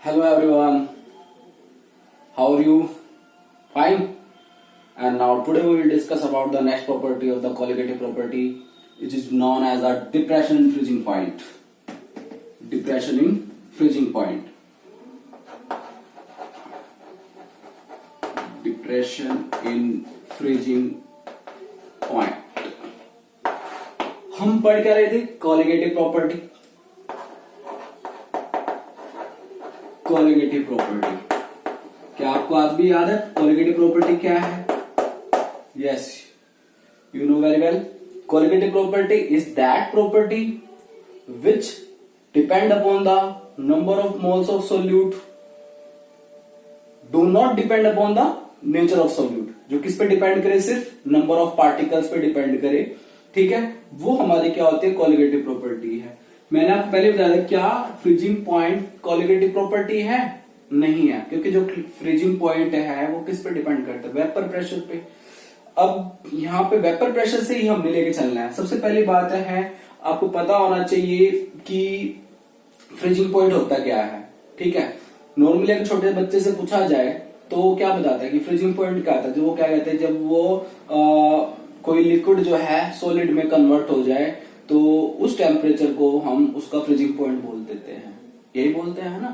Hello everyone, how are you? Fine. And now today we will discuss about the next property of the colligative property, which is known as a depression in freezing point. Depression in freezing point. Depression in freezing point. हम पढ़ क्या रहे थे? colligative property. Colligative property क्या आपको आज भी याद है कोलिगेटिव प्रॉपर्टी क्या है? Yes, you know very well. Colligative property is that property which depend upon the number of moles of solute, do not depend upon the nature of solute. जो किस पे डिपेंड करे? सिर्फ नंबर ऑफ पार्टिकल्स पे depend करे. ठीक है, वो हमारी क्या होती है? कोलिगेटिव प्रॉपर्टी है. मैंने आपको पहले बताया था क्या फ्रीजिंग पॉइंट कोलिगेटिव प्रॉपर्टी है? नहीं है, क्योंकि जो फ्रीजिंग पॉइंट है वो किस पे डिपेंड करता है? वेपर प्रेशर पे. अब यहाँ पे वेपर प्रेशर से ही हमने लेके चलना है. सबसे पहली बात है आपको पता होना चाहिए कि फ्रीजिंग पॉइंट होता क्या है. ठीक है, नॉर्मली अगर छोटे बच्चे से पूछा जाए तो वो क्या बताता है कि फ्रीजिंग पॉइंट क्या आता है? जो वो क्या कहते हैं, जब वो कोई लिक्विड जो है सॉलिड में कन्वर्ट हो जाए तो उस टेम्परेचर को हम उसका फ्रीजिंग पॉइंट बोल देते हैं. यही बोलते हैं ना.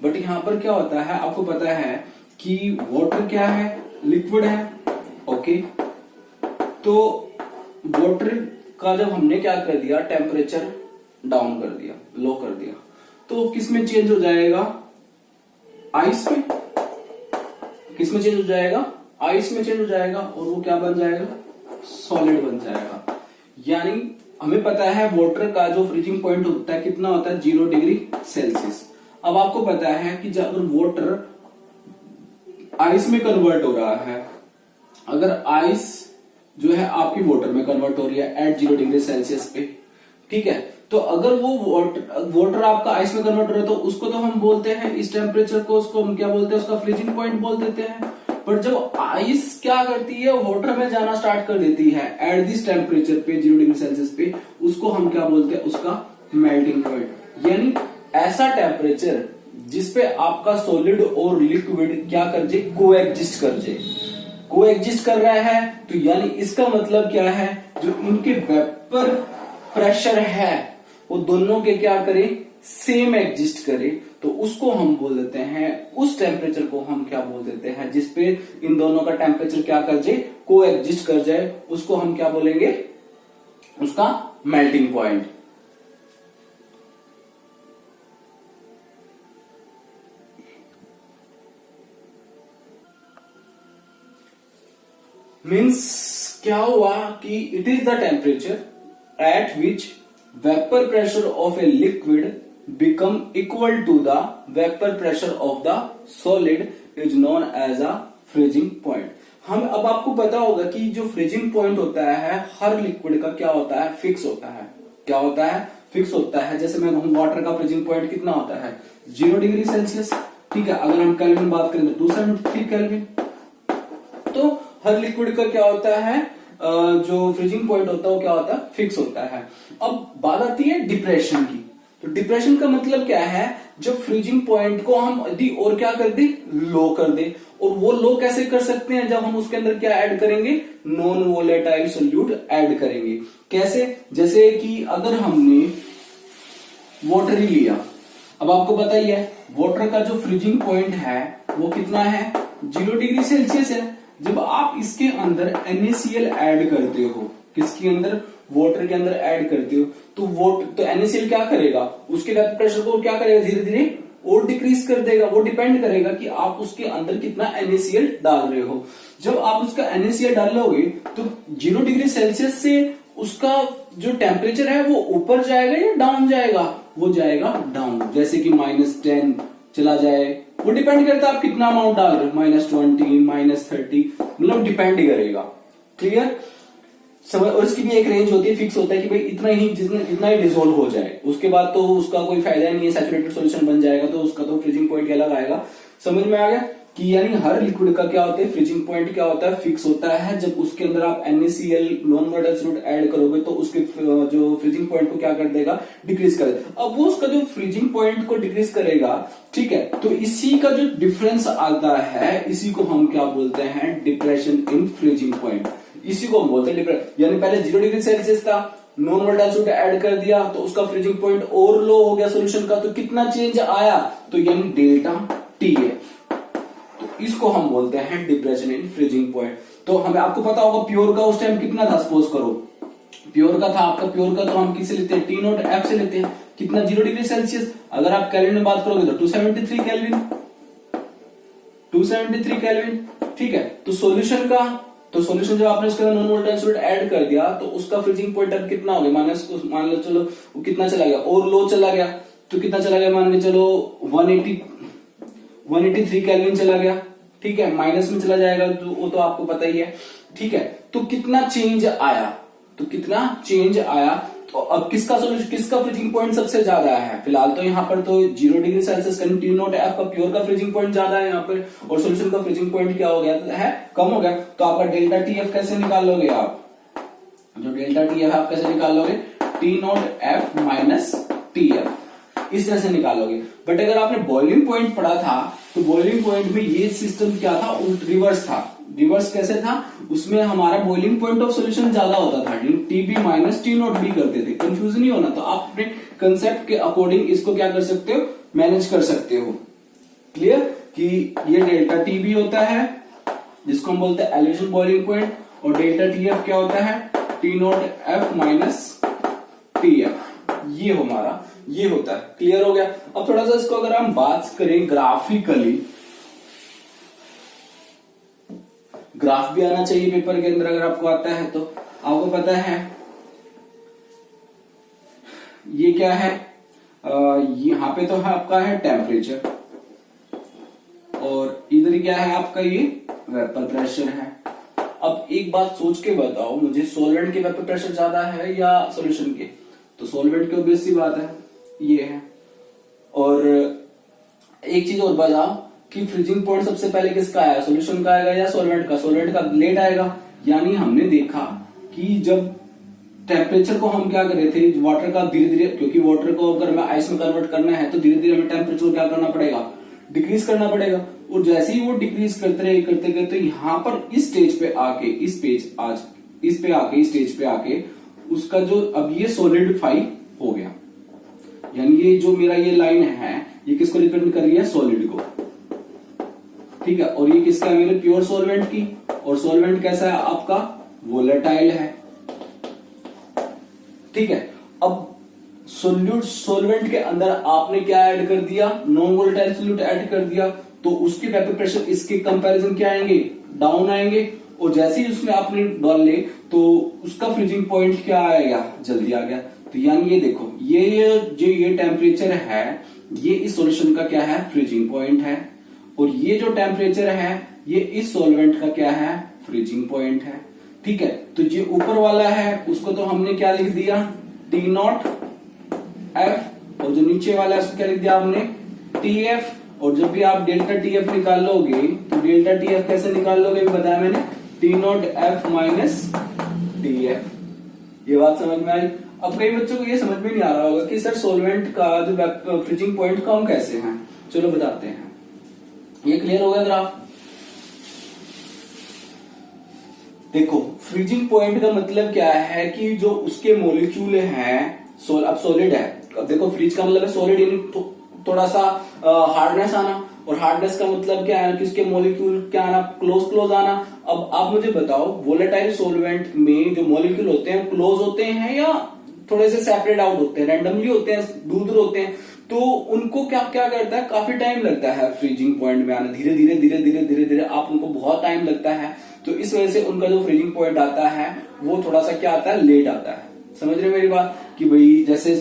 बट यहाँ पर क्या होता है आपको पता है कि वाटर क्या है? लिक्विड है. ओके, तो वाटर का जब हमने क्या कर दिया, टेम्परेचर डाउन कर दिया, लो कर दिया, तो किस में चेंज हो जाएगा? आइस में. किस में चेंज हो जाएगा? आइस में चेंज हो जाएगा. और वो क्या बन जाएगा? सॉलिड बन जाएगा. यानी हमें पता है वाटर का जो फ्रीजिंग पॉइंट होता है कितना होता है? 0 डिग्री सेल्सियस. अब आपको पता है कि जब वाटर आइस में कन्वर्ट हो रहा है, अगर आइस जो है आपकी वाटर में कन्वर्ट हो रही है एट 0 डिग्री सेल्सियस पे, ठीक है, तो अगर वो वाटर आपका आइस में कन्वर्ट हो रहा है तो उसको तो हम बोलते हैं, इस टेम्परेचर को उसको हम क्या बोलते हैं? उसका फ्रीजिंग पॉइंट बोल देते हैं. पर जब आइस क्या करती है? वाटर में जाना स्टार्ट कर देती है एट दिस टेम्परेचर पे 0 डिग्री सेल्सियस पे, उसको हम क्या बोलते हैं? उसका मेल्टिंग पॉइंट. यानी ऐसा टेम्परेचर जिसपे आपका सॉलिड और लिक्विड क्या कर जाए? कोएग्जिस्ट कर जाए. कोएग्जिस्ट कर रहा है तो यानी इसका मतलब क्या है? जो इनके वेपर प्रेशर है वो दोनों के क्या करे? सेम एग्जिस्ट करे. तो उसको हम बोल देते हैं, उस टेम्परेचर को हम क्या बोल देते हैं जिसपे इन दोनों का टेम्परेचर क्या कर जाए? को एग्जिस्ट कर जाए. उसको हम क्या बोलेंगे? उसका मेल्टिंग पॉइंट. मीन्स क्या हुआ कि it is the temperature at which vapour pressure of a liquid become equal to the vapor pressure of the solid is known as a freezing point. हम अब आपको पता होगा कि जो फ्रीजिंग पॉइंट होता है हर लिक्विड का क्या होता है? फिक्स होता है. क्या होता है? फिक्स होता है. जैसे मैं कहूं वाटर का फ्रीजिंग पॉइंट कितना होता है? 0 डिग्री सेल्सियस. ठीक है, अगर हम केल्विन बात करें तो 273 केल्विन. तो हर लिक्विड का क्या होता है? जो फ्रीजिंग पॉइंट होता है वो क्या होता है? फिक्स होता है. अब बात आती है डिप्रेशन की. तो डिप्रेशन का मतलब क्या है? जब फ्रीजिंग पॉइंट को हम यदि और क्या कर दे? लो कर दे. और वो लो कैसे कर सकते हैं? जब हम उसके अंदर क्या ऐड करेंगे? नॉन वोलेटाइल सोल्यूट ऐड करेंगे. कैसे? जैसे कि अगर हमने वाटर ही लिया, अब आपको पता ही है वाटर का जो फ्रीजिंग पॉइंट है वो कितना है? 0 डिग्री सेल्सियस है. जब आप इसके अंदर NaCl ऐड करते हो, किसके अंदर? वाटर के अंदर ऐड करते हो, तो NaCl क्या करेगा? उसके वेपर प्रेशर को क्या करेगा? धीरे धीरे और डिक्रीज कर देगा. वो डिपेंड करेगा कि आप उसके अंदर कितना NaCl डाल रहे हो. जब आप उसका NaCl डालोगे तो 0 डिग्री सेल्सियस से उसका जो टेम्परेचर है वो ऊपर जाएगा या डाउन जाएगा? वो जाएगा डाउन. जैसे कि -10 चला जाए, वो डिपेंड करता है आप कितना अमाउंट डाल रहे हो. -20, -30, मतलब डिपेंड करेगा. क्लियर? समझ. और इसकी भी एक रेंज होती है, फिक्स होता है कि भाई इतना ही, इतना ही डिसोल्व हो जाए. उसके बाद तो उसका कोई फायदा नहीं है, सैचुरेटेड सॉल्यूशन बन जाएगा तो उसका तो फ्रीजिंग पॉइंट अलग आएगा. समझ में आ गया? कि यानी हर लिक्विड का क्या होता है, फ्रीजिंग पॉइंट क्या होता है, फिक्स होता है। जब उसके अंदर आप NaCl non volatile solute add करोगे तो उसके जो फ्रीजिंग पॉइंट को क्या कर देगा, डिक्रीज कर देगा। अब वो उसका जो फ्रीजिंग पॉइंट को डिक्रीज करेगा, ठीक है, तो इसी का जो डिफरेंस आता है इसी को हम क्या बोलते हैं, डिप्रेशन इन फ्रीजिंग पॉइंट। इसी को हम बोलते हैं डिप्रेशन। यानी पहले 0 डिग्री सेल्सियस था, नॉन वोलेटाइल सॉल्यूट ऐड कर दिया तो उसका फ्रीजिंग पॉइंट और लो हो गया सॉल्यूशन का, तो कितना चेंज आया, तो यानी डेल्टा TF। तो इसको हम बोलते हैं डिप्रेशन इन फ्रीजिंग पॉइंट। तो हमें आपको पता होगा प्योर का उस टाइम कितना था, सपोज करो प्योर का था आपका, प्योर का तो हम किससे लेते हैं, T0F से लेते हैं। कितना, 0 डिग्री सेल्सियस। अगर आप केल्विन में बात करोगे तो 273 केल्विन, 273 केल्विन, ठीक है। तो सॉल्यूशन का, तो सॉल्यूशन जब आपने उसके अंदर नॉन वोलेटाइल सॉल्यूट ऐड कर दिया तो उसका फ्रीजिंग पॉइंट अब कितना हो गया, मान लो चलो वो कितना चला गया, और लो चला गया, तो कितना चला गया, मान के चलो 183 केल्विन चला गया, ठीक है। माइनस में चला जाएगा तो वो तो आपको पता ही है, ठीक है। तो कितना चेंज आया, तो कितना चेंज आया। तो अब किसका सॉल्यूशन, किसका फ्रीजिंग पॉइंट सबसे ज्यादा है, फिलहाल तो यहाँ पर तो 0 डिग्री सेल्सियस का T0F का प्योर का फ्रीजिंग पॉइंट ज्यादा है यहाँ पर, और सॉल्यूशन का फ्रीजिंग पॉइंट क्या हो गया है, कम हो गया। तो आपका डेल्टा TF कैसे निकालोगे आप, जो डेल्टा TF आप कैसे निकालोगे, T0F माइनस TF, इस तरह से निकालोगे। बट अगर आपने बॉइलिंग पॉइंट पढ़ा था तो बॉइलिंग पॉइंट में ये सिस्टम क्या था, रिवर्स था। रिवर्स कैसे था, उसमें हमारा बॉइलिंग पॉइंट ऑफ सॉल्यूशन ज्यादा होता था, TB माइनस T0 भी करते थे। कंफ्यूज नहीं होना, तो आप अपने कंसेप्ट के अकॉर्डिंग इसको क्या कर सकते हो, मैनेज कर सकते हो। क्लियर, कि ये डेल्टा TB होता है जिसको हम बोलते हैं एलिवेशन बॉइलिंग पॉइंट, और डेल्टा TF क्या होता है, T0F माइनस TF, ये हमारा ये होता है। क्लियर हो गया। अब थोड़ा सा इसको अगर हम बात करें ग्राफिकली, ग्राफ भी आना चाहिए पेपर के अंदर, अगर आपको आता है तो। आपको पता है ये क्या है, यहां पे तो है आपका है टेम्परेचर, और इधर क्या है आपका, ये वेपर प्रेशर है। अब एक बात सोच के बताओ मुझे, सॉल्वेंट के वेपर प्रेशर ज्यादा है या सॉल्यूशन के, तो सॉल्वेंट की ऑब्वियस सी बात है, ये है। और एक चीज और बताओ कि फ्रीजिंग पॉइंट सबसे पहले किसका आया, सॉल्यूशन का आएगा या सॉल्वेंट का, सॉल्वेंट का लेट आएगा। यानी हमने देखा कि जब टेम्परेचर को हम क्या कर रहे थे, वाटर का धीरे धीरे, क्योंकि वाटर को अगर हमें आइस में कन्वर्ट करना है तो धीरे धीरे हमें टेम्परेचर को क्या करना पड़ेगा, डिक्रीज करना पड़ेगा। और जैसे ही वो डिक्रीज करते रहे करते करते यहाँ पर इस स्टेज पे आके, इस स्टेज पे आके उसका जो अब ये सॉलिडिफाई हो गया। यानी ये जो मेरा ये लाइन है ये किसको रिप्रेजेंट कर रही है, सॉलिड को, ठीक है। और ये किसका है, मेरे प्योर सॉल्वेंट की, और सॉल्वेंट कैसा है आपका, वोलेटाइल है, ठीक है। अब सॉल्वेंट के अंदर आपने क्या ऐड कर दिया, नॉन वोलेटाइल सॉल्यूट ऐड कर दिया, तो उसके वेपर प्रेशर इसके कंपैरिजन क्या आएंगे, डाउन आएंगे। और जैसे ही उसमें आपने डाल ले तो उसका फ्रीजिंग पॉइंट क्या आएगा, जल्दी आ गया। तो यानी ये देखो, ये जो ये टेम्परेचर है ये इस सॉल्यूशन का क्या है, फ्रीजिंग पॉइंट है, और ये जो टेम्परेचर है ये इस सॉल्वेंट का क्या है, फ्रीजिंग पॉइंट है, ठीक है। तो ये ऊपर वाला है उसको तो हमने क्या लिख दिया, T0F, और जो नीचे वाला है उसको क्या लिख दिया हमने, TF। और जब भी आप डेल्टा TF निकालोगे तो डेल्टा TF कैसे निकाल लोगे, बताया मैंने, T0F माइनस TF। ये बात समझ में आई। अब कई बच्चों को ये समझ में नहीं आ रहा होगा कि सर सॉल्वेंट का जो फ्रीजिंग पॉइंट कम कैसे है, चलो बताते हैं। ये क्लियर हो गया ग्राफ। देखो फ्रीजिंग पॉइंट का मतलब क्या है कि जो उसके मॉलिक्यूल हैं, अब सॉलिड है, अब देखो फ्रीज का मतलब है सॉलिड, यानी थोड़ा सा हार्डनेस आना, और हार्डनेस का मतलब क्या है कि उसके मॉलिक्यूल क्या आना, क्लोज आना। अब आप मुझे बताओ वोलेटाइल सॉल्वेंट में जो मॉलिक्यूल होते हैं क्लोज होते हैं या थोड़े से सेपरेट आउट होते हैं, रैंडमली होते हैं, दूर होते हैं, तो उनको क्या क्या करता है, काफी टाइम लगता है फ्रीजिंग पॉइंट में आना, धीरे धीरे आप उनको बहुत टाइम लगता है। तो इस वजह से उनका जो फ्रीजिंग पॉइंट आता है वो थोड़ा सा क्या आता है, लेट आता है। समझ रहे मेरी बात, कि भाई जैसे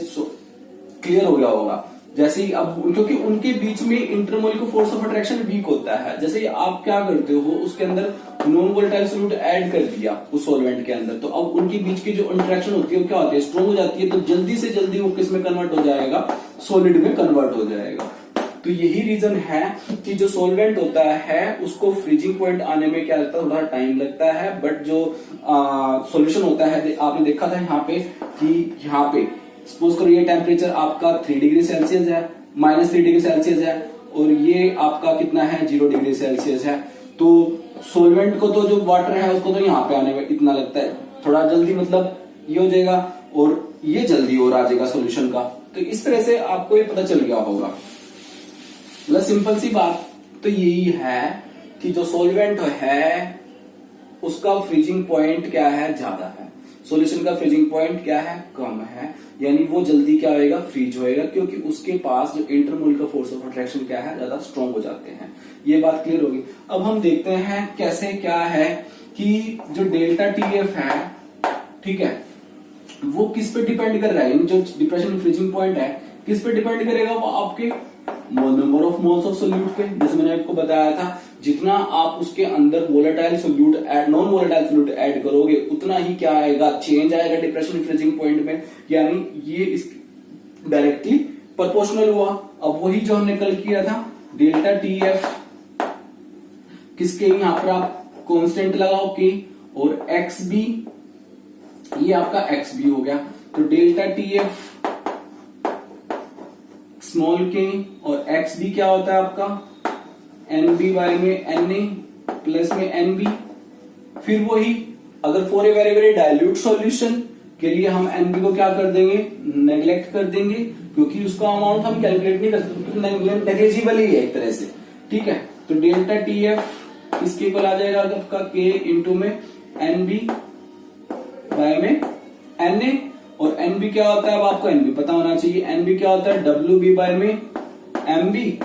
क्लियर हो गया होगा। जैसे ही अब क्योंकि उनके बीच में intermolecular force of attraction weak होता है, जैसे ही आप क्या करते हो उसके अंदर नॉन वोलेटाइल सॉल्यूट ऐड कर दिया उस सॉल्वेंट के अंदर, तो अब उनके बीच की जो इंटरेक्शन होती है वो क्या होती है, स्ट्रॉन्ग हो जाती है, तो जल्दी से जल्दी वो किस में कन्वर्ट हो जाएगा, सॉलिड में कन्वर्ट हो जाएगा। तो यही रीजन है कि जो सोलवेंट होता है उसको फ्रीजिंग पॉइंट आने में क्या लगता है, थोड़ा टाइम लगता है, बट जो सॉल्यूशन होता है आपने देखा था यहाँ पे कि यहाँ पे सपोज करो ये टेम्परेचर आपका 3 डिग्री सेल्सियस है, -3 डिग्री सेल्सियस है, और ये आपका कितना है 0 डिग्री सेल्सियस है। तो सोलवेंट को तो जो वाटर है उसको तो यहाँ पे आने में इतना लगता है, थोड़ा जल्दी मतलब ये हो जाएगा और ये जल्दी और आ जाएगा सोल्यूशन का। तो इस तरह से आपको ये पता चल गया होगा। मतलब सिंपल सी बात तो यही है कि जो सोलवेंट है उसका फ्रीजिंग पॉइंट क्या है, ज्यादा है, सॉल्यूशन का फ्रीजिंग पॉइंट क्या है, कम है, यानी वो जल्दी क्या होएगा, फ्रीज होएगा, क्योंकि उसके पास जो इंटरमोलिकुलर फोर्स ऑफ अट्रैक्शन क्या है, ज्यादा स्ट्रॉन्ग हो जाते हैं। ये बात क्लियर होगी। अब हम देखते हैं कैसे क्या है कि जो डेल्टा टीएफ है, ठीक है, वो किस पे डिपेंड कर रहा है, यानी जो डिप्रेशन फ्रीजिंग पॉइंट है किस पे डिपेंड करेगा, वो आपके number of moles of solute पे। जैसे मैंने आपको बताया था जितना आप उसके अंदर volatile solute add, non volatile solute add करोगे उतना ही क्या आएगा, चेंज आएगा डिप्रेशन फ्रीजिंग पॉइंट में, यानी ये इस डायरेक्टली प्रोपोर्शनल हुआ। अब वही जो हमने कल किया था डेल्टा टीएफ किसके, यहां पर आप कांस्टेंट लगाओ के, और एक्स बी, ये आपका एक्स बी हो गया। तो डेल्टा टीएफ स्मॉल के और एक्स बी क्या होता है आपका एन बी बाय में एन ए प्लस में एन बी। फिर वही अगर for a very very dilute solution के लिए हम एन बी को क्या कर देंगे, नेग्लेक्ट कर देंगे, क्योंकि उसका अमाउंट हम कैलकुलेट नहीं कर सकते, नेग्लिजिबल ही है एक तरह से, ठीक है। तो डेल्टा टी एफ किसके इक्वल आ जाएगा आपका के इंटू में एन बी बाय में एन ए, और एन बी क्या होता है, अब आपको एन बी पता होना चाहिए, एन बी क्या होता है डब्ल्यू बी बाय में एम बी,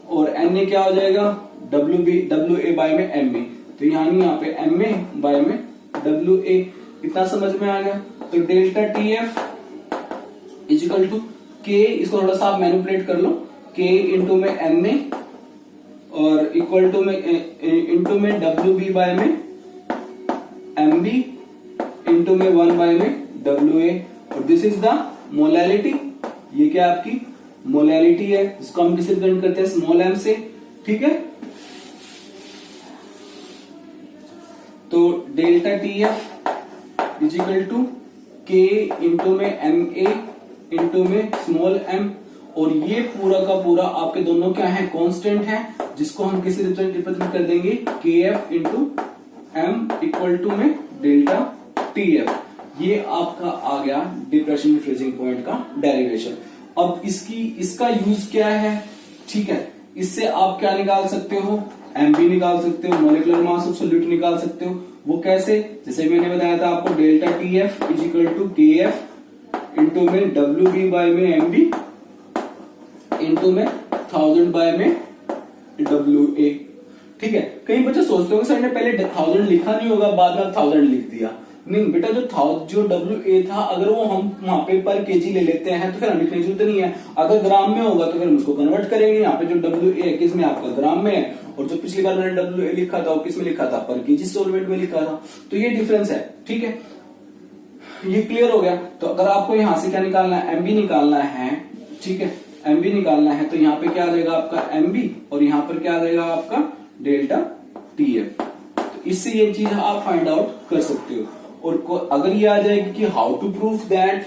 और एन ए क्या हो जाएगा डब्ल्यू ए बाय में एम ए। तो यहाँ पे एम ए बाय में डब्ल्यू ए, इतना समझ में आ गया। तो delta T F is equal to K, इसको थोड़ा सा आप मैनिपुलेट कर लो, के इंटू में एन ए और इक्वल टू में इंटू में डब्ल्यू बी बाय में एम बी इंटू में 1 बाय में डब्ल्यू ए, और दिस इज द मोलैलिटी। ये क्या आपकी मोलैलिटी है, जिसको हम किससे रिप्रेजेंट करते हैं, स्मॉल एम से, ठीक है। तो delta T F is equal to K into में एम ए इंटू में स्मॉल एम, और ये पूरा का पूरा आपके दोनों क्या है, कांस्टेंट है, जिसको हम किससे रिप्रेजेंट कर देंगे, K F into M equal to में डेल्टा टी एफ। ये आपका आ गया डिप्रेशन फ्रीजिंग पॉइंट का डेरिवेशन। अब इसका यूज क्या है, ठीक है, इससे आप क्या निकाल सकते हो, एमबी निकाल सकते हो, मोलिकुलर मास ऑफ सॉल्यूट निकाल सकते हो। वो कैसे, जैसे मैंने बताया था आपको delta T F is equal to K F into में डब्ल्यू बी बाय में एम बी इंटू में 1000 बाय में डब्ल्यू ए, ठीक है। कई बच्चे सोचते हो सर ने पहले 1000 लिखा नहीं होगा, बाद में 1000 लिख दिया। नहीं बेटा, जो डब्ल्यू ए था अगर वो हम वहां पे पर केजी ले लेते हैं तो फिर हम लिखने की जरूरत नहीं है। अगर ग्राम में होगा तो फिर हम उसको कन्वर्ट करेंगे। यहाँ पे जो डब्ल्यू ए किस में आपका ग्राम में है, और जो पिछली बार मैंने डब्ल्यू ए लिखा था वो किस में लिखा था, पर केजी सोलवेंट में लिखा था। तो ये डिफरेंस है, ठीक है, ये क्लियर हो गया। तो अगर आपको यहाँ से क्या निकालना है, एमबी निकालना है, ठीक है, एमबी निकालना है, तो यहाँ पे क्या आ जाएगा आपका एमबी, और यहाँ पर क्या आ जाएगा आपका डेल्टा टी एफ। तो इससे ये चीज आप फाइंड आउट कर सकते हो। और अगर ये आ जाएगी कि how to prove that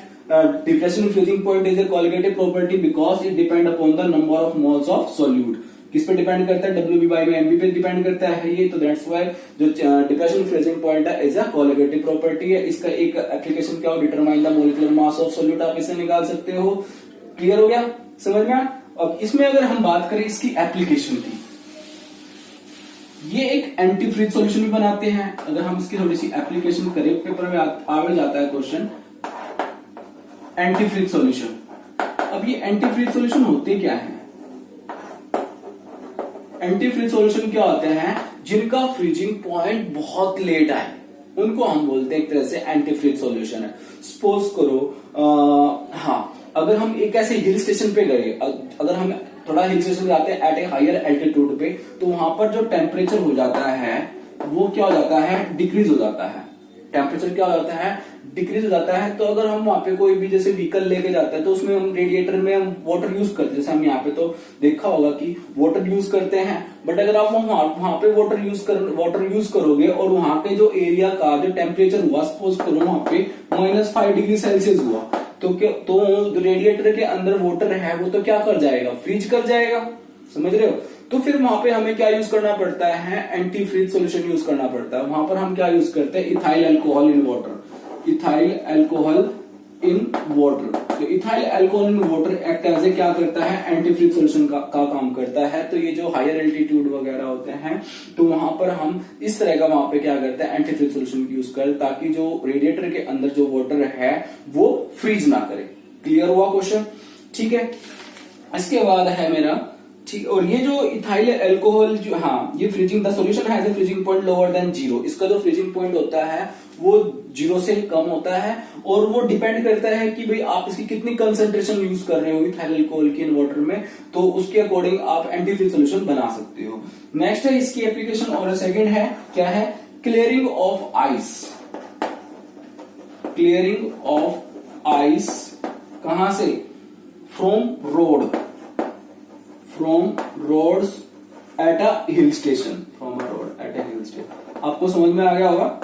depression freezing point is a colligative property because it depend upon the number of moles of solute. किस पे डिपेंड करता है, डब्ल्यू बी बाई में एमबी पे डिपेंड करता है ये। तो दैट्स व्हाई जो डिप्रेशन फ्रीजिंग पॉइंट है इज अ कोलिगेटिव प्रॉपर्टी है। इसका एक एप्लीकेशन क्या हो, determine the molecular mass of solute, आप इसे निकाल सकते हो। क्लियर हो गया, समझ में आया। अब इसमें अगर हम बात करें इसकी एप्लीकेशन की, ये एक एंटी फ्रीज सॉल्यूशन भी बनाते हैं। अगर हम इसकी थोड़ी सी एप्लीकेशन करें, पेपर में आगे जाता है क्वेश्चन एंटी फ्रीज सॉल्यूशन। अब ये एंटी फ्रीज सॉल्यूशन होते क्या है, एंटी फ्रीज सॉल्यूशन क्या होते हैं, जिनका फ्रीजिंग पॉइंट बहुत लेट आए उनको हम बोलते हैं एक तरह से एंटी फ्रीज सॉल्यूशन है। सपोज करो अगर हम एक ऐसे हिल स्टेशन पे गए, अगर हम थोड़ा हिल स्टेशन जाते हैं एट ए हायर एल्टीट्यूड पे, तो वहां पर जो टेम्परेचर हो जाता है वो क्या हो जाता है, डिक्रीज हो जाता है। टेम्परेचर क्या हो जाता है, डिक्रीज हो जाता है। तो अगर हम वहां पे कोई भी जैसे व्हीकल लेके जाते हैं तो उसमें हम रेडिएटर में हम वाटर यूज करते हैं, जैसे हम यहाँ पे तो देखा होगा कि वाटर यूज करते हैं। बट अगर आप वहां पे वाटर यूज करोगे और वहां पे जो एरिया का जो टेम्परेचर हुआ, सपोज करो वहां पे -5 डिग्री सेल्सियस हुआ, तो रेडिएटर के अंदर वाटर है वो तो क्या कर जाएगा, फ्रीज कर जाएगा, समझ रहे हो। तो फिर वहां पे हमें क्या यूज करना पड़ता है, एंटी फ्रीज सोल्यूशन यूज करना पड़ता है। वहां पर हम क्या यूज करते हैं, ethyl alcohol in water, ethyl alcohol in water. तो ethyl alcohol in water act as a क्या करता है, एंटी फ्रीज सोल्यूशन का काम करता है। तो ये जो हायर एल्टीट्यूड वगैरह होते हैं तो वहां पर हम इस तरह का वहां पे क्या करते हैं, एंटी फ्रीज सोल्यूशन यूज कर, ताकि जो रेडिएटर के अंदर जो वाटर है वो फ्रीज ना करे। क्लियर हुआ क्वेश्चन, ठीक है। इसके बाद है मेरा, ठीक, और ये जो इथाइल अल्कोहल जो, हाँ, ये freezing, the solution has a freezing point lower than 0। इसका जो फ्रीजिंग पॉइंट होता है वो 0 से कम होता है, और वो डिपेंड करता है कि भाई आप इसकी कितनी कंसंट्रेशन यूज कर रहे हो इथाइल अल्कोहल की इन वाटर में, तो उसके अकॉर्डिंग आप एंटी फ्रीज सॉल्यूशन बना सकते हो। नेक्स्ट है इसकी एप्लीकेशन, और सेकंड है क्या है, clearing of ice. Clearing of ice कहां से, from roads at a hill station, from a road at a hill station. आपको समझ में आ गया होगा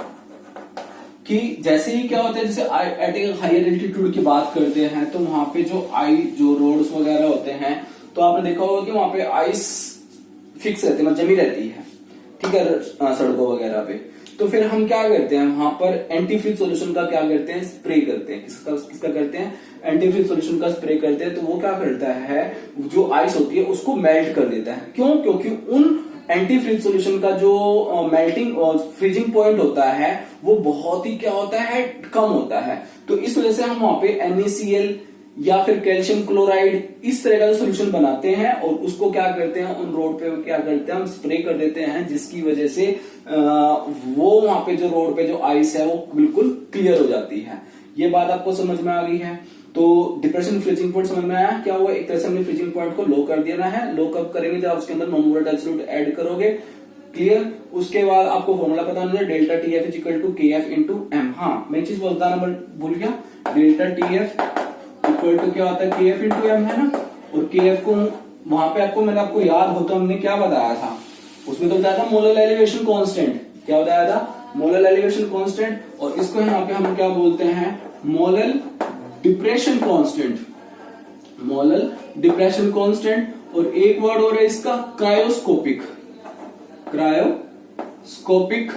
कि जैसे ही क्या होता है, जैसे एट ए हायर एल्टीट्यूड की बात करते हैं तो वहां पे जो रोड्स वगैरह होते हैं, तो आपने देखा होगा कि वहां पे आइस फिक्स रहती है, मतलब जमी रहती है, ठीक है, सड़कों वगैरह पे। तो फिर हम क्या करते हैं, वहां पर एंटी फ्रीज सोल्यूशन का क्या करते हैं, स्प्रे करते हैं। किसका करते हैं, एंटी फ्रीज सोल्यूशन का स्प्रे करते हैं। तो वो क्या करता है, जो आइस होती है उसको मेल्ट कर देता है। क्यों, क्योंकि उन एंटी फ्रीज सोल्यूशन का जो मेल्टिंग और फ्रीजिंग पॉइंट होता है वो बहुत ही क्या होता है, कम होता है। तो इस वजह से हम वहां पे NaCl या फिर कैल्शियम क्लोराइड इस तरह का जो सोल्यूशन बनाते हैं, और उसको क्या करते हैं, उन रोड पे क्या करते हैं, हम स्प्रे कर देते हैं, जिसकी वजह से वो वहां पे जो रोड पे जो आइस है वो बिल्कुल क्लियर हो जाती है। ये बात आपको समझ में आ गई है। तो डिप्रेशन फ्रीजिंग पॉइंट समझ में आया क्या हुआ, एक तरह से हमने फ्रीजिंग पॉइंट को लो कर देना है। लो कब करेंगे, जब उसके अंदर नॉन वोलेटाइल सॉल्यूट ऐड करोगे। क्लियर। उसके बाद आपको फॉर्मूला पता होना चाहिए, delta TF is equal to KF into M. हाँ, मैं चीज बोलता ना, भूल गया, डेल्टा TF इक्वल टू क्या होता है, KF इंटू एम, है ना। और KF को वहां पे आपको याद हो तो हमने क्या बताया था, उसमें तो बताया था मोलर एलिवेशन कांस्टेंट। क्या बताया था, मोलर एलिवेशन कांस्टेंट। और इसको यहाँ पे हम क्या बोलते हैं, molar depression constant. Molar depression constant. और एक वर्ड और है इसका, क्रायोस्कोपिक। Cryoscopic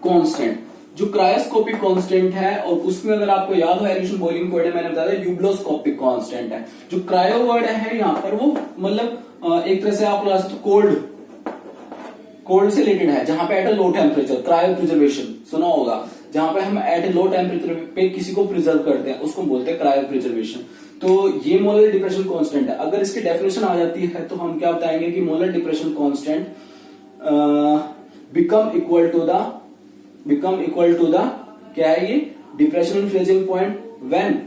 constant. जो क्रायोस्कोपिक कांस्टेंट है, और उसमें अगर आपको याद हो एलिवेशन बॉइलिंग पॉइंट है, मैंने बताया था यूब्लोस्कोपिक कांस्टेंट है। जो क्रायो वर्ड है यहाँ पर वो मतलब एक तरह से आप लगा सकते, कोल्ड से रिलेटेड है, जहां पे at a low temperature, cryo preservation सुना होगा, जहां पे हम एट ए लो टेम्परेचर पे किसी को प्रिजर्व करते हैं उसको बोलते हैं क्रायो प्रिजर्वेशन। तो ये मोलर डिप्रेशन कांस्टेंट है। अगर इसकी डेफिनेशन आ जाती है तो हम क्या बताएंगे कि molar depression constant become equal to the क्या है ये, depression freezing point when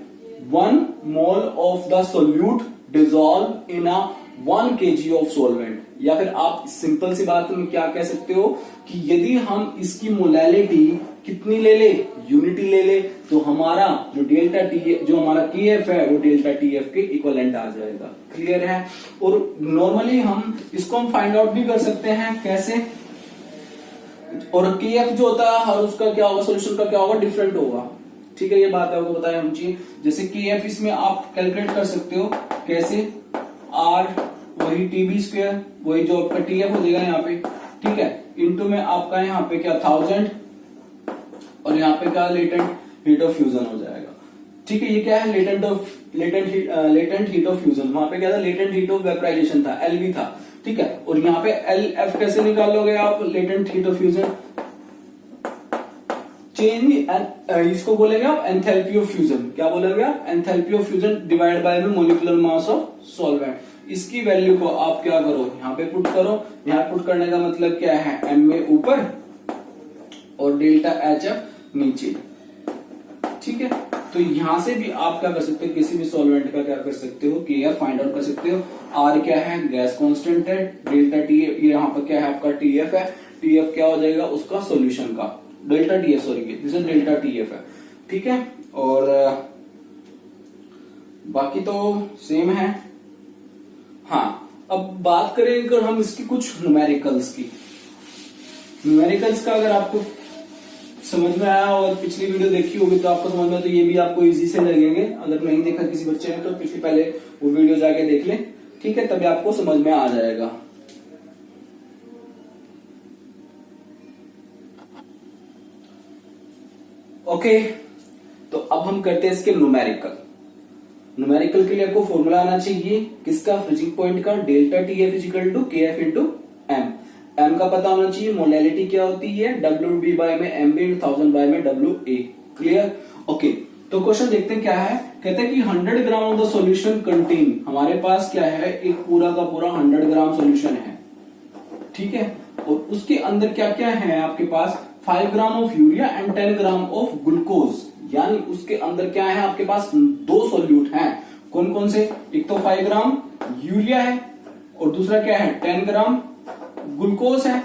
1 mole of the solute dissolve in a 1 kg of solvent. या फिर आप सिंपल सी बात में क्या कह सकते हो कि यदि हम इसकी मोलैलिटी कितनी ले ले, यूनिटी ले ले, तो हमारा जो डेल्टा टी, जो हमारा KF है वो डेल्टा TF के इक्विवेलेंट आ जाएगा। क्लियर है। और नॉर्मली हम इसको हम फाइंड आउट भी कर सकते हैं, कैसे, और KF जो होता है हर उसका क्या होगा, सोल्यूशन का क्या होगा, डिफरेंट होगा। ठीक है, ये बात आपको बताया हम चीज। जैसे KF इसमें आप कैलकुलेट कर सकते हो, कैसे, R वही TB², वही जो आपका TF हो जाएगा यहाँ पे, ठीक है, इनटू में आपका यहाँ पे क्या 1000, और यहाँ पे क्या लेटेंट हीट ऑफ फ्यूजन हो जाएगा। ठीक है, ये क्या है, लेटेंट हीट ऑफ फ्यूजन। वहां पे क्या था, लेटेंट हीट ऑफ वेपराइजेशन था, LV था। ठीक है, और यहाँ पे LF कैसे निकालोगे आप, latent heat of fusion, change, इसको बोलेंगे आप एंथैल्पी ऑफ फ्यूजन। क्या बोलेंगे आप, enthalpy of fusion divide by molecular mass of solvent. इसकी वैल्यू को आप क्या करो, यहाँ पे पुट करो। यहाँ पुट करने का मतलब क्या है, MA ऊपर और डेल्टा HF नीचे। ठीक है, तो यहां से भी आप क्या कर सकते हो, किसी भी सॉल्वेंट का क्या कर सकते हो, KF फाइंड आउट कर सकते हो। R क्या है, गैस कांस्टेंट है, डेल्टा T, यहाँ पर क्या है आपका TF है, TF क्या हो जाएगा उसका सॉल्यूशन का, delta T F, sorry this is delta T F है, ठीक है। और बाकी तो सेम है। हाँ, अब बात करें अगर हम इसकी कुछ न्यूमेरिकल्स की, न्यूमेरिकल्स का अगर आपको समझ में आया और पिछली वीडियो देखी होगी तो आपको समझ में, तो ये भी आपको इजी से लगेंगे। अगर नहीं देखा किसी बच्चे ने तो पिछली पहले वो वीडियो जाके देख ले, ठीक है, तभी आपको समझ में आ जाएगा। ओके, तो अब हम करते हैं इसके न्यूमेरिकल। न्यूमेरिकल के लिए आपको फॉर्मूला आना चाहिए किसका, फ्रीजिंग पॉइंट का, delta T F is equal to K F into M. M का पता होना चाहिए, मोलैलिटी क्या होती है, WB बाय में एम बी 1000 बाय में WA। क्लियर? ओके, तो क्वेश्चन देखते हैं क्या है। कहते हैं कि 100 gram of the solution contain, हमारे पास क्या है, एक पूरा का पूरा 100 ग्राम सॉल्यूशन है, ठीक है। और उसके अंदर क्या क्या है आपके पास, 5 gram of urea and 10 gram of glucose, यानी उसके अंदर क्या है आपके पास, दो सॉल्यूट हैं। कौन कौन से, एक तो 5 ग्राम यूरिया है और दूसरा क्या है 10 ग्राम ग्लूकोज है,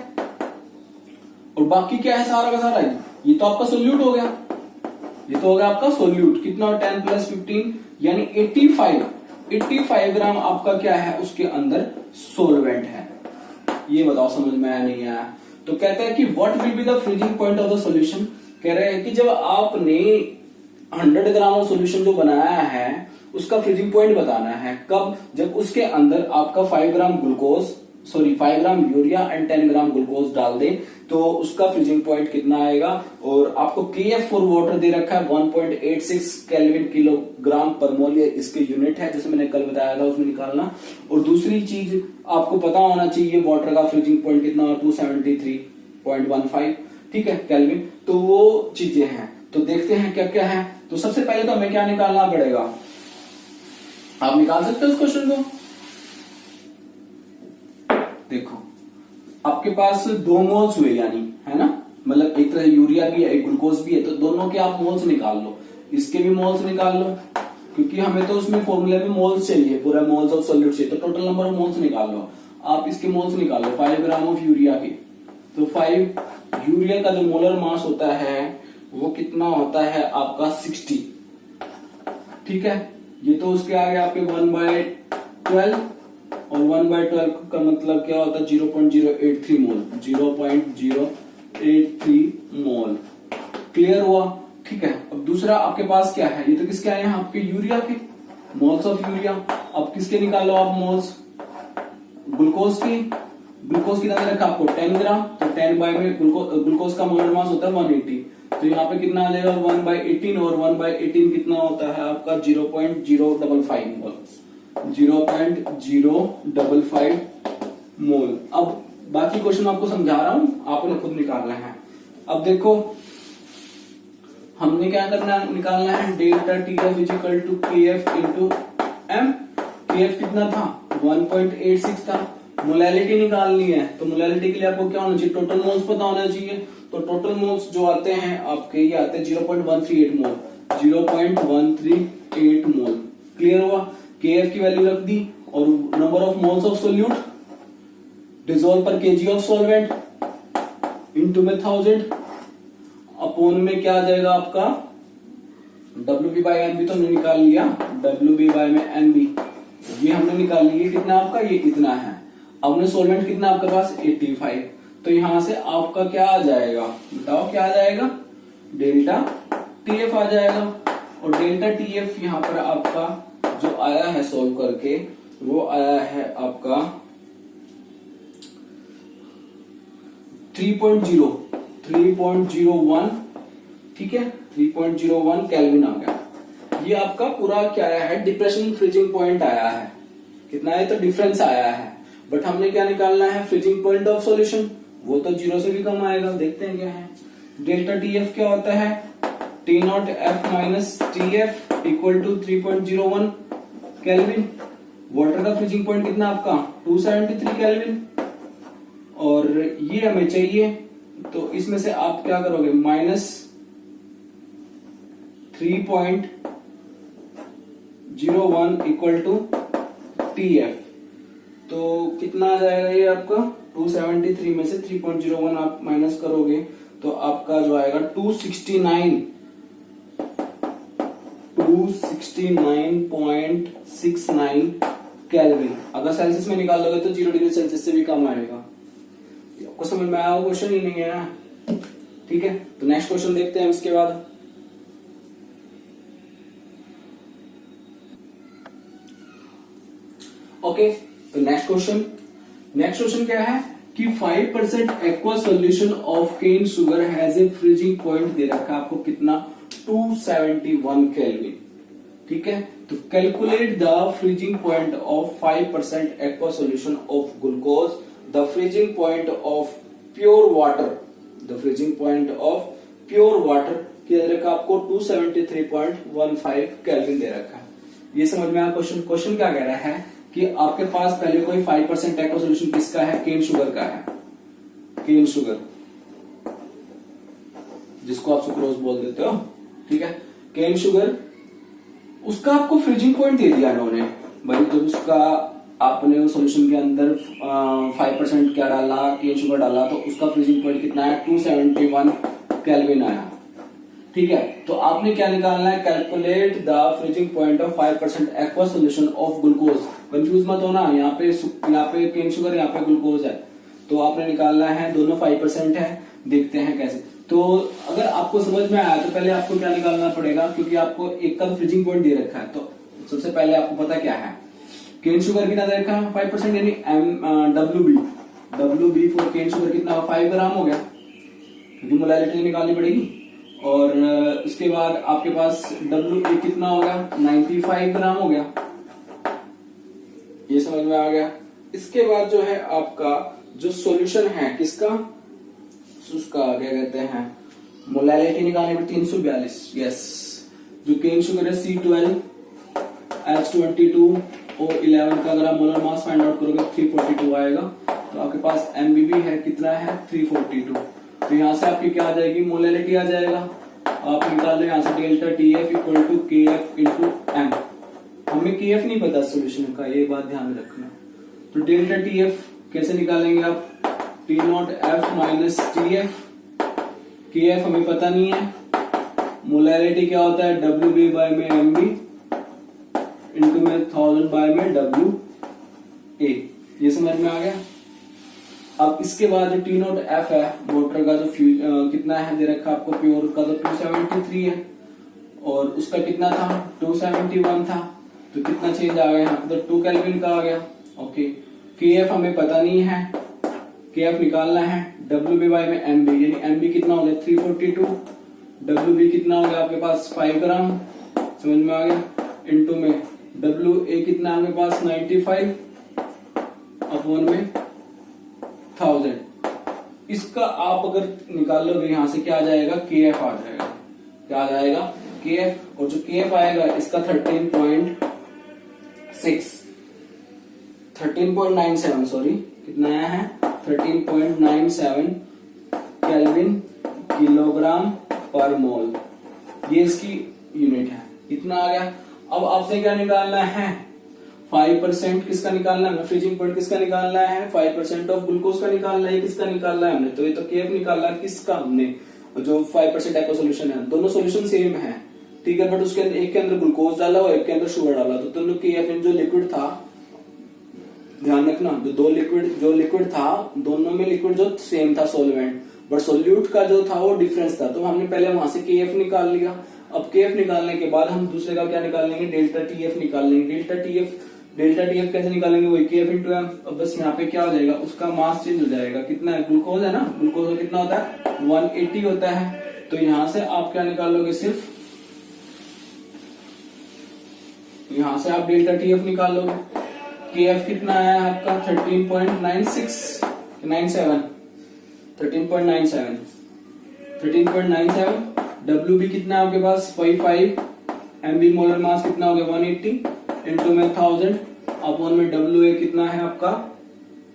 और बाकी क्या है सारा का सारा, ये तो आपका सोल्यूट हो गया, ये तो हो गया आपका सोल्यूट। कितना, 10 + 15 यानी 85 ग्राम आपका क्या है उसके अंदर सोलवेंट है। ये बताओ समझ में आया नहीं आया। तो कहते हैं कि what will be the freezing point of the solution. कह रहे हैं कि जब आपने 100 ग्राम ऑफ सॉल्यूशन जो बनाया है उसका फ्रीजिंग पॉइंट बताना है, कब, जब उसके अंदर आपका 5 gram glucose, sorry 5 gram urea and 10 gram glucose डाल दे तो उसका फ्रीजिंग पॉइंट कितना आएगा। और आपको केएफ फॉर वाटर दे रखा है 1.86 केल्विन किलोग्राम पर मोल, ये इसके यूनिट है जैसे मैंने कल बताया था, उसमें निकालना। और दूसरी चीज आपको पता होना चाहिए वाटर का फ्रीजिंग पॉइंट कितना, 273.15, ठीक है, केल्विन। तो वो चीजें हैं, तो देखते हैं क्या क्या है। तो सबसे पहले तो हमें क्या निकालना पड़ेगा, आप निकाल सकते हो उस क्वेश्चन को। देखो आपके पास 2 मोल्स हुए, यानी है ना, मतलब एक तरह यूरिया भी है एक ग्लूकोज भी है, तो दोनों के आप मोल्स निकाल लो, इसके भी मोल्स निकाल लो, क्योंकि हमें तो उसमें फॉर्मूले में मोल्स चाहिए, पूरा मोल्स ऑफ सॉल्यूट चाहिए, तो टोटल नंबर ऑफ मोल्स निकाल लो। आप इसके मोल्स निकाल लो 5 ग्राम ऑफ यूरिया के, तो 5 यूरिया का जो मोलर मास होता है वो कितना होता है आपका 60, ठीक है। ये तो उसके आगे आपके 1/12 और 1/12 का मतलब क्या होता है 0.083 मोल, 0.083 मोल। क्लियर हुआ, ठीक है। अब दूसरा आपके पास क्या है, ये तो किसके आए हैं आपके यूरिया के, मोल्स ऑफ यूरिया। अब किसके निकालो आप मोल्स, ग्लूकोज की। ग्लूकोज कितना दे रखा आपको 10 ग्राम, तो 10 बाय में ग्लूकोज का मोलर मास होता है 180, तो यहाँ पे कितना आ जाएगा 1/18, और 1/18 कितना होता है आपका 0.055 मोल, 0.055 मोल। अब बाकी क्वेश्चन आपको समझा रहा हूं, आपने खुद निकालना है। अब देखो हमने क्या करना, निकालना है delta T F is equal to K F into M. K F कितना था 1.86 था, मोलैलिटी निकालनी है, तो मोलैलिटी के लिए आपको क्या होना चाहिए, टोटल मोल्स पता होना चाहिए। तो टोटल मोल्स जो आते हैं आपके, ये आते हैं 0.138 मोल, 0.138 मोल। क्लियर हुआ, के एफ की वैल्यू रख दी, और number of moles of solute dissolve पर केजी ऑफ सॉल्वेंट इनटू में 1000 अपॉन में क्या आ जाएगा आपका WB बाय एन बी, तो हमने निकाल लिया, WB बाय में एन बी ये हमने निकाल लिया, कितना आपका ये इतना है। अब हमने सॉल्वेंट कितना आपके पास 85, तो यहां से आपका क्या आ जाएगा, बताओ क्या आ जाएगा, डेल्टा टीएफ आ जाएगा। और डेल्टा टीएफ यहाँ पर आपका जो आया है सॉल्व करके, वो आया है आपका 3.01, ठीक है, 3.01 केल्विन आ गया। ये आपका पूरा क्या आया है, डिप्रेशन फ्रीजिंग पॉइंट आया है, कितना है, तो डिफरेंस आया है। बट हमने क्या निकालना है, फ्रीजिंग पॉइंट ऑफ सॉल्यूशन, वो तो 0 से भी कम आएगा। देखते हैं क्या है, डेल्टा टीएफ क्या होता है, T0F minus TF equal to 3.01 kelvin. Water का फ्रीजिंग पॉइंट कितना आपका 273 केल्विन, और ये हमें चाहिए, तो इसमें से आप क्या करोगे, माइनस 3.01 इक्वल टू TF, तो कितना आ जाएगा ये आपका 273 में से 3.01 आप माइनस करोगे तो तो आपका जो आएगा 269.69 केल्विन। अगर सेल्सियस में निकालोगे तो 0 डिग्री सेल्सियस से भी कम आएगा। आपको समझ में आया? क्वेश्चन ही नहीं है, ठीक है। तो नेक्स्ट क्वेश्चन देखते हैं इसके बाद। ओके, तो नेक्स्ट क्वेश्चन क्या है कि 5% aqua solution of cane sugar has a freezing point दे रखा है आपको कितना, 271 केल्विन, ठीक है। तो calculate the freezing point of 5% aqua solution of glucose, the freezing point of pure water, the freezing point of pure water दे रखा आपको 273.15 केल्विन दे रखा है। ये समझ में आया? क्वेश्चन क्या कह रहा है कि आपके पास पहले कोई 5% एक्वा सोल्यूशन किसका है, केन शुगर का है, केन शुगर जिसको आप सुक्रोज बोल देते हो, ठीक है। केन शुगर, उसका आपको फ्रीजिंग पॉइंट दे दिया इन्होंने भाई। जब उसका आपने उस सॉल्यूशन के अंदर 5% क्या डाला, केन शुगर डाला, तो उसका फ्रीजिंग पॉइंट कितना है, 271 केल्विन आया, ठीक है। तो आपने क्या निकालना है, calculate the freezing point of 5% aqua solution of glucose. Confuse मत होना, यहाँ पे केन शुगर, यहाँ पे ग्लूकोज है, तो आपने निकालना है, दोनों 5% है। देखते हैं कैसे। तो अगर आपको समझ में आया तो पहले आपको क्या निकालना पड़ेगा, क्योंकि आपको एक का फ्रीजिंग पॉइंट दे रखा है। तो सबसे पहले आपको पता क्या है, केन शुगर कितना दे रखा है, 5%, यानी WB फॉर केन शुगर कितना, 5 ग्राम हो गया, क्योंकि मोलैलिटी निकालनी पड़ेगी। और उसके बाद आपके पास WA कितना होगा, 95 ग्राम हो गया। ये समझ में आ गया। इसके बाद जो है आपका जो सॉल्यूशन है किसका, उसका क्या कहते हैं, मोलैलिटी निकालनी पड़ती 342, यस। जो केन शुगर है C12H22O11 का अगर आप मोलर मास फाइंड आउट करोगे 342 आएगा। तो आपके पास MBB है कितना है, 342। तो यहां से आपकी क्या आ जाएगी, मोलैलिटी आ जाएगा। आप निकाल लो यहां से delta TF equal to KF into M। हमें KF नहीं पता सोल्यूशन का, ये बात ध्यान में रखना। तो डेल्टा TF कैसे निकालेंगे आप, T0F माइनस TF, KF हमें पता नहीं है। मोलैलिटी क्या होता है, WB बाय में MB इंटू में 1000 बाय में WA। ये समझ में आ गया। अब इसके बाद जो T0F है वाटर का, जो कितना है दे रखा आपको, प्योर का तो 273 है, और उसका कितना था, 271 था। तो कितना चेंज आ गया यहाँ पे, तो 2 केल्विन का आ गया। ओके, KF हमें पता नहीं है, KF निकालना है। WB बाय में MB, यानी MB कितना हो गया, 342, WB कितना हो गया आपके पास 5 ग्राम, समझ में आ गया, इंटू में WA कितना आपके पास 95 अपॉन में 1000। इसका आप अगर निकालोगे यहां से क्या आ जाएगा, KF आ जाएगा। क्या आ जाएगा, KF। और जो KF आएगा इसका 13.97 सॉरी, कितना आया है, 13.97 केल्विन किलोग्राम पर मोल, ये इसकी यूनिट है। इतना आ गया। अब आपसे क्या निकालना है, 5% किसका निकालना है, फ्रीजिंग पॉइंट किसका निकालना है, 5% ऑफ ग्लूकोज का निकालना है। किसका निकालना है हमने, तो ये तो KF निकालना है किसका हमने, जो 5% एक्वा सोल्यूशन है। दोनों सोल्यूशन सेम है, ठीक है, बट उसके अंदर एक के अंदर ग्लूकोज डाला और एक के अंदर शुगर डाला, तो दोनों KF जो लिक्विड था, ध्यान रखना, जो लिक्विड था, दोनों में लिक्विड जो सेम था सोलवेंट, बट सोल्यूट का जो था वो डिफरेंस था। तो हमने पहले वहां से KF निकाल लिया। अब KF निकालने के बाद हम दूसरे का क्या निकाल लेंगे, डेल्टा TF निकाल लेंगे। डेल्टा TF कैसे निकालेंगे, वही KF इंटू M। अब बस यहाँ पे क्या हो जाएगा, उसका मास चेंज हो जाएगा। कितना है, ग्लूकोज है ना, ग्लूकोज का कितना होता है, 180 होता है। तो यहां से आप क्या निकालोगे, सिर्फ यहां से आप डेल्टा TF निकाल लोगे। KF कितना आया है आपका, 13.97। WB कितना है आपके पास 55, MB मोलर मास कितना हो गया 180 इंटू में 1000 अपॉन में WA कितना है आपका,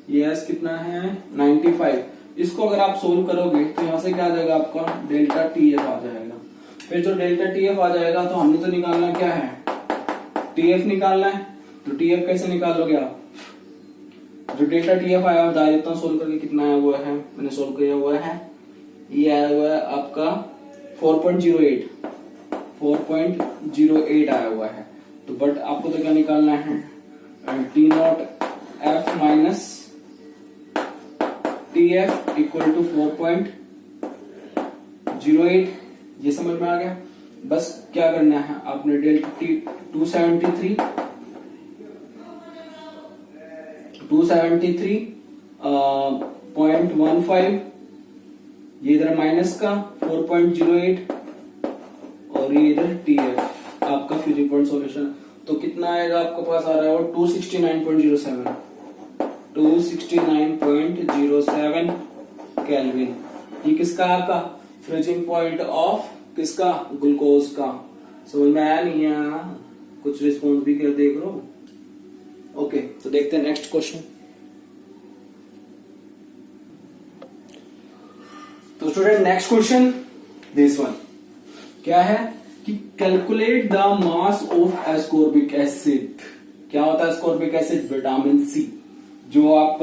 यस कितना है 95। इसको अगर आप सोल्व करोगे तो यहां से क्या आ जाएगा आपका, डेल्टा TF आ जाएगा। फिर जो डेल्टा TF आ जाएगा तो हमने तो निकालना क्या है, TF निकालना है। तो TF कैसे निकालोगे आप, जो डेल्टा TF आया बता देता हूँ सोल्व करके कितना आया हुआ है, मैंने सोल्व किया हुआ है ये आया हुआ है आपका 4.08 आया हुआ है। तो बट आपको तो क्या निकालना है, T not F minus T F equal to 4.08। ये समझ में आ गया। बस क्या करना है, आपने डेल्टा टी 273.15 ये इधर माइनस का 4.08 और ये इधर टी एफ आपका फ्यूजिंग पॉइंट सॉल्यूशन। तो कितना आएगा आपके पास आ रहा है वो 269.07 केल्विन। ये किसका आपका फ्रीजिंग पॉइंट ऑफ किसका, ग्लूकोज का। समझ में आया नहीं आया, कुछ रिस्पॉन्स भी कर देख लो। ओके, तो देखते हैं नेक्स्ट क्वेश्चन। तो student next question this one क्या है कि calculate the mass of ascorbic acid. क्या होता है एस्कॉर्बिक एसिड? विटामिन सी, जो आप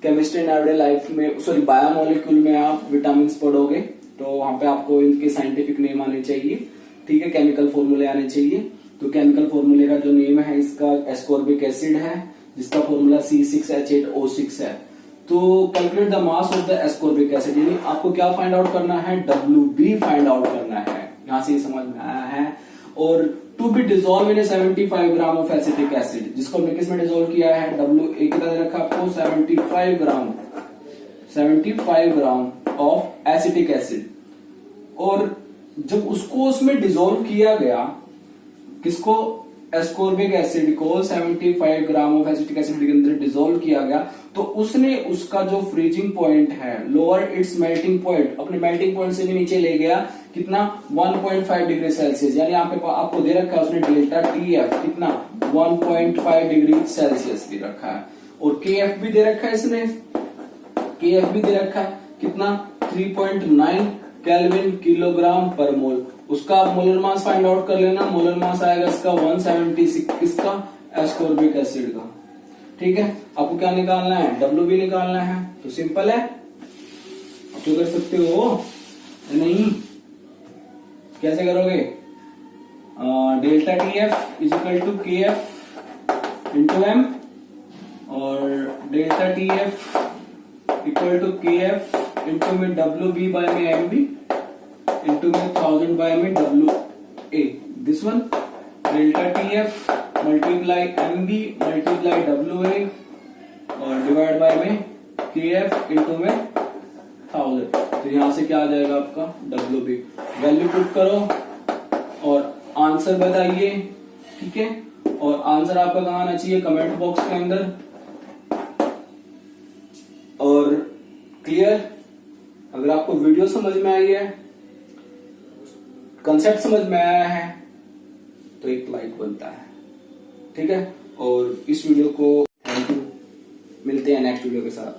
केमिस्ट्री इन एवरीडे लाइफ में, सॉरी बायोमोलिक्यूल में आप विटामिन पढ़ोगे तो वहां पे आपको इनके साइंटिफिक नेम आने चाहिए, ठीक है, केमिकल फॉर्मूले आने चाहिए। तो केमिकल फॉर्मूले का जो नेम है इसका एस्कॉर्बिक एसिड है, जिसका फॉर्मूला C6H8O6 है। तो calculate the mass of the ascorbic acid, यानी आपको क्या फाइंड आउट करना है, WB फाइंड आउट करना है। यहां से ये समझ में आया है। और to be dissolve in 75 gram of acetic acid, जिसको हमने किसमें डिजोल्व किया है, WA कितना दे रखा आपको 75 ग्राम ऑफ एसिटिक एसिड। और जब उसको उसमें डिजोल्व किया गया, किसको, एस्कॉर्बिक एसिड को 75 ग्राम ऑफ एसिटिक एसिड के अंदर डिजोल्व किया गया, तो उसने उसका जो फ्रीजिंग पॉइंट है, लोअर इट्स मेल्टिंग पॉइंट, अपने मेल्टिंग पॉइंट से भी नीचे ले गया, कितना 1.5 डिग्री सेल्सियस। यानी आपको दे रखा है उसने डेल्टा TF कितना 1.5 डिग्री सेल्सियस दे रखा है। और KF भी दे रखा है इसने, KF भी दे रखा है कितना 3.9 केल्विन किलोग्राम पर मोल। उसका आप मोलर मास फाइंड आउट कर लेना। मोलर मास आएगा इसका 176 किसका, एस्कॉर्बिक एसिड का। ठीक है, आपको क्या निकालना है, WB निकालना है। तो सिंपल है, आप तो कर सकते हो, नहीं कैसे करोगे, delta TF is equal to KF into M, और delta TF equal to KF into में WB बाय में MB इंटू में 1000 बाय में WA। This one delta TF multiply MB multiply WA और डिवाइड बाय में KF इंटू में 1000। तो यहां से क्या आ जाएगा आपका WB। वैल्यू पुट करो और आंसर बताइए, ठीक है। और आंसर आपका कहां आना चाहिए, कमेंट बॉक्स के अंदर। और क्लियर, अगर आपको वीडियो समझ में आई है, कंसेप्ट समझ में आया है, तो एक लाइक बनता है, ठीक है। और इस वीडियो को थैंक यू, मिलते हैं नेक्स्ट वीडियो के साथ।